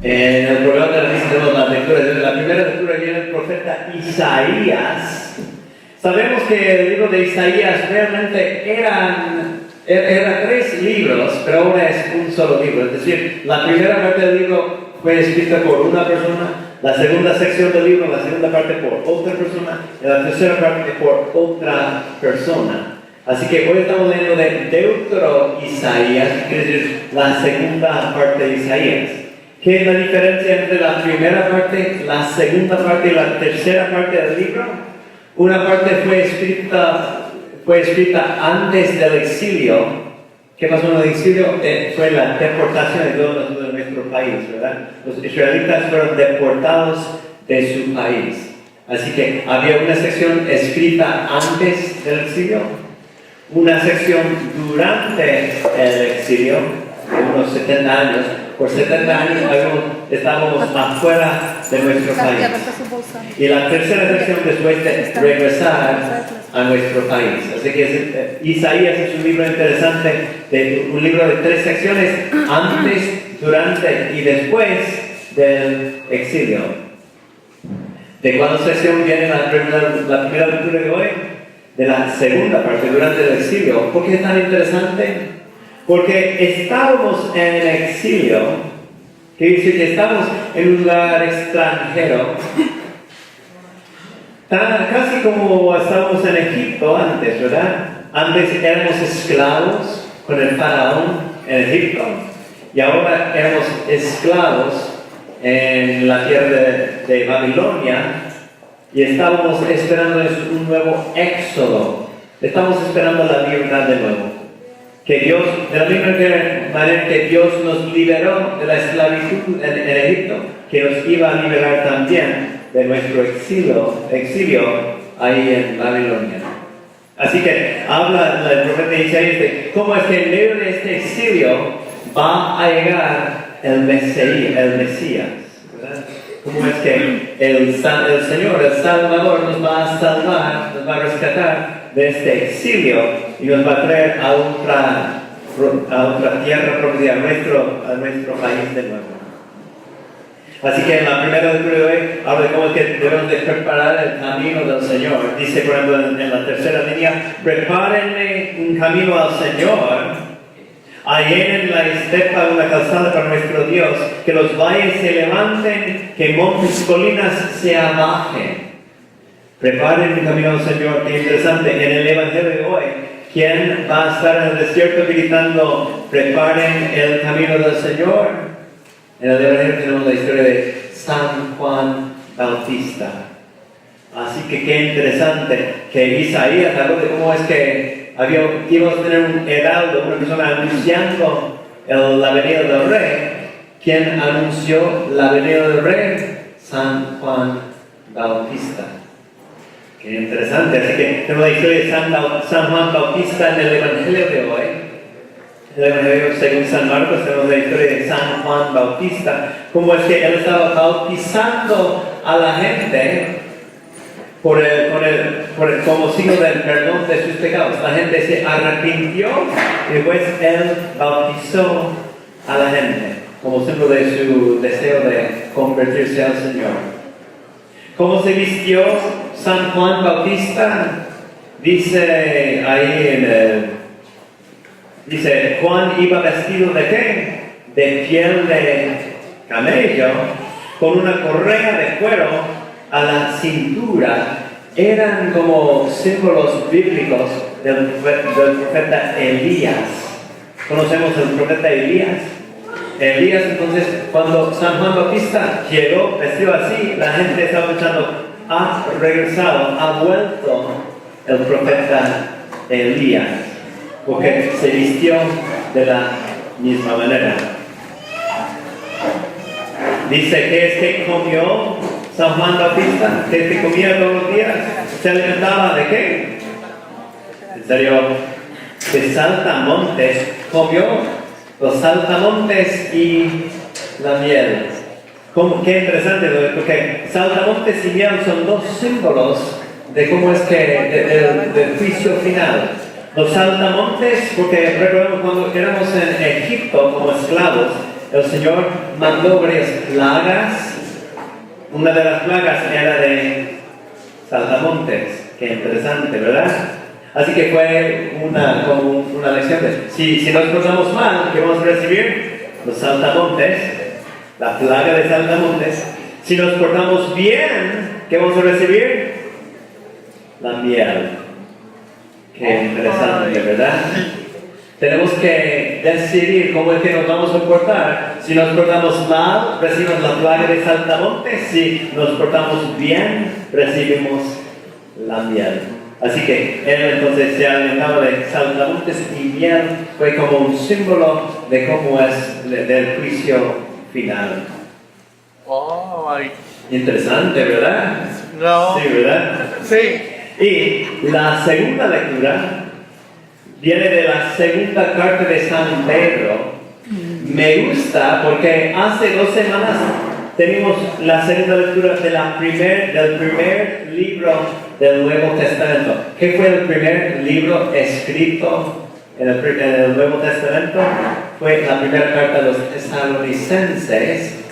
En el programa de la misa tenemos las lecturas. La primera lectura viene del profeta Isaías. Sabemos que el libro de Isaías realmente era 3 libros, pero ahora es un solo libro. Es decir, la primera parte del libro fue escrita por una persona, la segunda sección del libro, la segunda parte por otra persona, y la tercera parte por otra persona. Así que hoy estamos leyendo de Deutero-Isaías, que quiere decir la segunda parte de Isaías. ¿Qué es la diferencia entre la primera parte, la segunda parte y la tercera parte del libro? Una parte fue escrita antes del exilio. ¿Qué pasó en el exilio? Fue la deportación de todos de nuestro país, ¿verdad? Los israelitas fueron deportados de su país. Así que había una sección escrita antes del exilio, una sección durante el exilio, de unos 70 años. Por 70 años estábamos afuera de nuestro país. Y la tercera sección después de regresar a nuestro país. Así que Isaías es un libro interesante, un libro de 3 secciones, antes, durante y después del exilio. ¿De cuál sección viene la primera lectura de hoy? De la segunda parte, durante el exilio. ¿Por qué es tan interesante? Porque estábamos en el exilio, que dice que estamos en un lugar extranjero, casi como estábamos en Egipto antes, ¿verdad? Antes éramos esclavos con el faraón en Egipto, y ahora éramos esclavos en la tierra de Babilonia, y estábamos esperando un nuevo éxodo. Estamos esperando la libertad de nuevo. Que Dios, de la misma manera que Dios nos liberó de la esclavitud en Egipto, que nos iba a liberar también de nuestro exilio ahí en Babilonia. Así que habla el profeta Isaías de cómo es que en medio de este exilio va a llegar el Mesías, ¿verdad? Cómo es que el Señor, el Salvador, nos va a salvar, nos va a rescatar de este exilio y nos va a traer a otra tierra prometida, a nuestro país de nuevo. Así que en la primera lectura de hoy habla de cómo es que debemos de preparar el camino del Señor. Dice, por ejemplo, en la tercera línea, prepárenme un camino al Señor, allenen la estepa una calzada para nuestro Dios, que los valles se levanten, que montes y colinas se abajen. Preparen el camino al Señor. Qué interesante, en el Evangelio de hoy, ¿quién va a estar en el desierto gritando, preparen el camino del Señor? En el Evangelio tenemos la historia de San Juan Bautista. Así que qué interesante que Isaías habló de cómo es que íbamos a tener un heraldo, una persona anunciando la venida del rey. ¿Quién anunció la venida del rey? San Juan Bautista. Qué interesante, así que tenemos la historia de San Juan Bautista en el Evangelio de hoy. En el Evangelio según San Marcos tenemos la historia de San Juan Bautista, cómo es que él estaba bautizando a la gente como signo del perdón de sus pecados. La gente se arrepintió y después él bautizó a la gente como símbolo de su deseo de convertirse al Señor. ¿Cómo se vistió San Juan Bautista? Dice ahí dice, Juan iba vestido ¿de qué? De piel de camello, con una correa de cuero a la cintura. Eran como símbolos bíblicos del profeta Elías. ¿Conocemos al profeta Elías? Elías, entonces, cuando San Juan Bautista llegó vestido así, la gente estaba pensando, ha regresado, ha vuelto el profeta Elías, porque se vistió de la misma manera. Dice que es que comió San Juan Bautista, que es que comía todos los días, se alimentaba ¿de qué? En serio, de saltamontes, comió los saltamontes y la miel. Qué interesante, porque saltamontes y miel son 2 símbolos de cómo es que del juicio final. Los saltamontes, porque recordemos cuando éramos en Egipto como esclavos, el Señor mandó varias plagas. Una de las plagas era de saltamontes. Qué interesante, ¿verdad? Así que fue como una lección de, si nos portamos mal, ¿qué vamos a recibir? Los saltamontes, la plaga de saltamontes. Si nos portamos bien, ¿qué vamos a recibir? La miel. Qué interesante, ¿verdad? Tenemos que decidir cómo es que nos vamos a portar. Si nos portamos mal, recibimos la plaga de saltamontes. Si nos portamos bien, recibimos la miel. Así que él entonces se alimentaba de saltamontes y miel. Fue como un símbolo de cómo es del juicio final. Interesante, ¿verdad? No. Sí, ¿verdad? Sí. Y la segunda lectura viene de la segunda carta de San Pedro. Me gusta porque hace 2 semanas tenemos la segunda lectura del primer libro del Nuevo Testamento. ¿Qué fue el primer libro escrito en el Nuevo Testamento? Fue la primera carta a los tesalonicenses.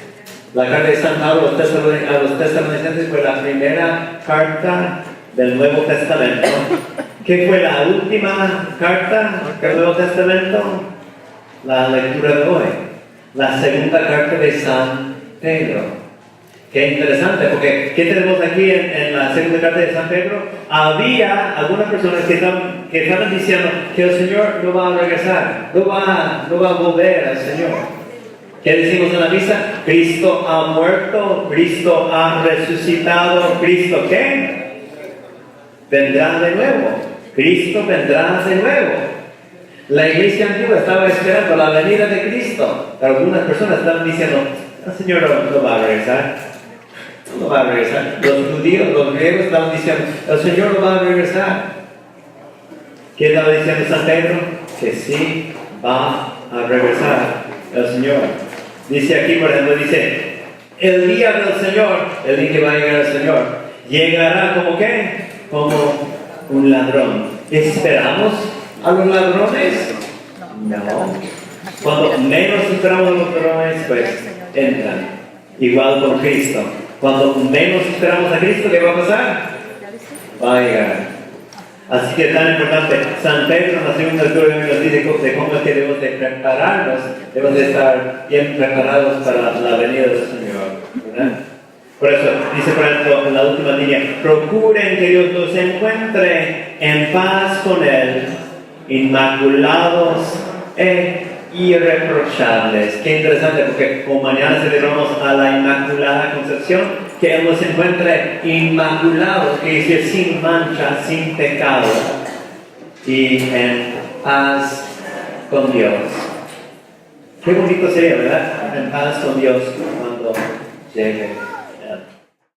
La carta de San Pablo a los tesalonicenses fue la primera carta del Nuevo Testamento. ¿Qué fue la última carta del Nuevo Testamento? La lectura de hoy. La segunda carta de San Pedro. Qué interesante, porque ¿qué tenemos aquí en la segunda carta de San Pedro? Había algunas personas que estaban diciendo que el Señor no va a regresar, no va a volver al Señor. ¿Qué decimos en la misa? Cristo ha muerto, Cristo ha resucitado, ¿Cristo qué? Vendrá de nuevo. Cristo vendrá de nuevo. La iglesia antigua estaba esperando la venida de Cristo. Algunas personas estaban diciendo, el Señor no va a regresar. No va a regresar. Los judíos, los griegos estaban diciendo, el Señor no va a regresar. ¿Qué estaba diciendo San Pedro? Que sí va a regresar el Señor. Dice aquí, por ejemplo, dice, el día del Señor, el día que va a llegar el Señor, llegará como qué? Como un ladrón. ¿Esperamos a los ladrones? No. Cuando menos esperamos a los ladrones, pues entran. Igual con Cristo. Cuando menos esperamos a Cristo, ¿qué va a pasar? Va a llegar. Así que es tan importante. San Pedro en la segunda lectura nos dice de cómo es que debemos de prepararnos, debemos de estar bien preparados para la venida del Señor, ¿verdad? Por eso dice, por ejemplo, en la última línea, procuren que Dios los encuentre en paz con Él, inmaculados e irreprochables. Qué interesante, porque como mañana celebramos a la Inmaculada Concepción, que Él nos encuentre inmaculados, que es decir, sin mancha, sin pecado, y en paz con Dios. Qué bonito sería, ¿verdad? En paz con Dios cuando llegue